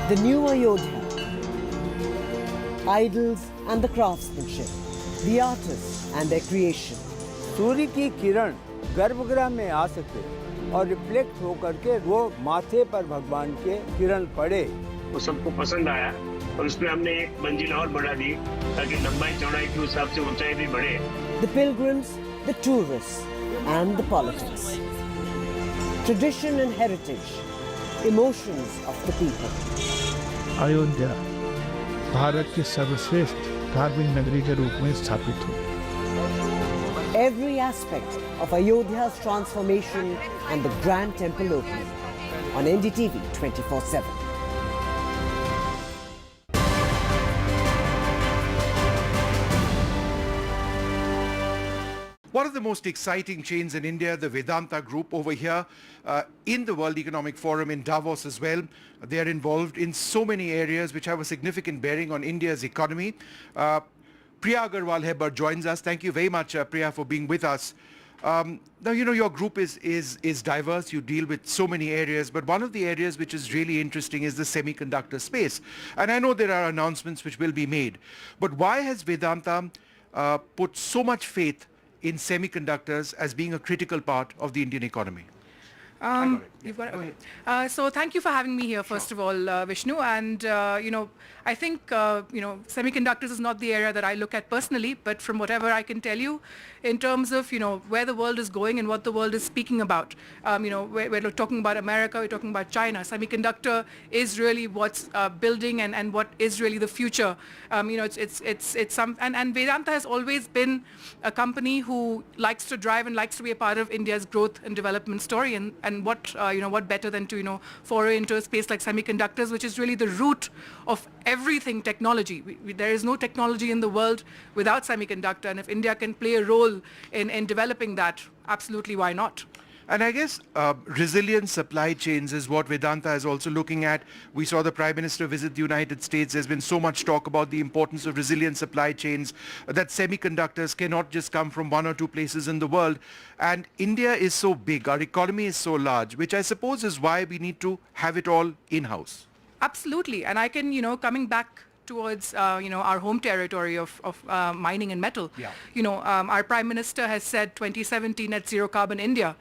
The new Ayodhya, idols and the craftsmanship, the artists and their creation. सूर्य की किरण गर्भगृह में आ सके और reflect होकर के वो माथे पर भगवान के किरण पड़े, वो सबको पसंद आया और उसमें हमने एक मंजिल और बढ़ा दी ताकि लंबाई चौड़ाई के हिसाब से ऊंचाई भी बढ़े. The pilgrims, the tourists and the politics. Tradition and heritage, emotions of the people. Ayodhya Bharat की सर्वश्रेष्ठ धार्मिक नगरी के रूप में स्थापित हुई. Every aspect of Ayodhya's transformation and the Grand Temple opening on NDTV 24/7. One of the most exciting chains in India, the Vedanta Group over here in the World Economic Forum in Davos as well. They are involved in so many areas which have a significant bearing on India's economy. Priya Agarwal Hebbar joins us. Thank you very much, Priya, for being with us. Now, you know, your group is diverse. You deal with so many areas, but one of the areas which is really interesting is the semiconductor space. And I know there are announcements which will be made. But why has Vedanta put so much faith in semiconductors as being a critical part of the Indian economy? You've got it. Okay. So thank you for having me here, first of all, Vishnu. And I think semiconductors is not the area that I look at personally, but from whatever I can tell you, in terms of where the world is going and what the world is speaking about, we're talking about America, we're talking about China. Semiconductor is really what's building and what is really the future. It's some and Vedanta has always been a company who likes to drive and likes to be a part of India's growth and development story. And what better than to foray into a space like semiconductors, which is really the root of everything technology. There is no technology in the world without semiconductor, and if India can play a role in developing that, absolutely, why not? And I guess resilient supply chains is what Vedanta is also looking at. We saw the Prime Minister visit the United States. There's been so much talk about the importance of resilient supply chains, that semiconductors cannot just come from one or two places in the world. And India is so big, our economy is so large, which I suppose is why we need to have it all in-house. Absolutely. And I can, coming back towards our home territory of mining and metal. Yeah. Our Prime Minister has said 2070 net zero carbon India.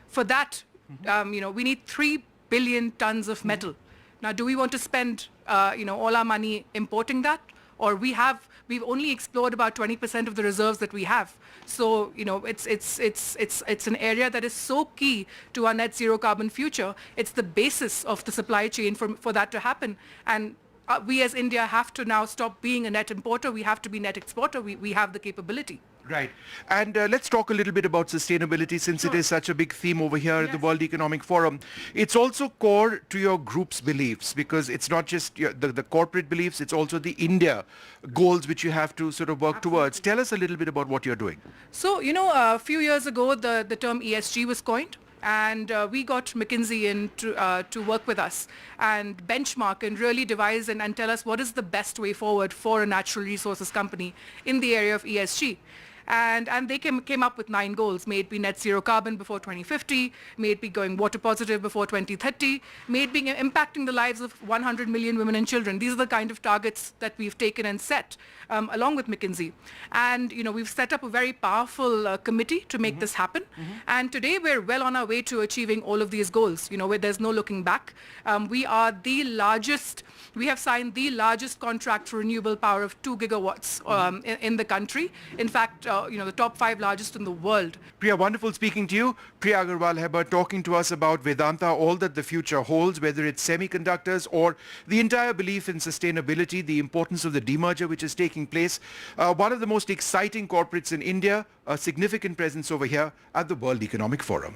For that, we need 3 billion tons of metal. Now, do we want to spend all our money importing that, or we've only explored about 20% of the reserves that we have? So it's an area that is so key to our net zero carbon future. It's the basis of the supply chain for that to happen. And we as India have to now stop being a net importer. We have to be net exporter. We have the capability. Right. And let's talk a little bit about sustainability, since it is such a big theme over here at the World Economic Forum. It's also core to your group's beliefs, because it's not just the corporate beliefs, it's also the India goals which you have to sort of work towards. Tell us a little bit about what you're doing. So, a few years ago, the term ESG was coined. And we got McKinsey in to work with us and benchmark and really devise and tell us what is the best way forward for a natural resources company in the area of ESG. And they came up with 9 goals. May it be net zero carbon before 2050, may it be going water positive before 2030, may it be impacting the lives of 100 million women and children. These are the kind of targets that we've taken and set along with McKinsey. And we've set up a very powerful committee to make this happen. And today we're well on our way to achieving all of these goals, where there's no looking back. We have signed the largest contract for renewable power of 2 gigawatts in the country. In fact, the top 5 largest in the world. Priya, wonderful speaking to you. Priya Agarwal-Heber talking to us about Vedanta, all that the future holds, whether it's semiconductors or the entire belief in sustainability, the importance of the demerger which is taking place. One of the most exciting corporates in India, a significant presence over here at the World Economic Forum.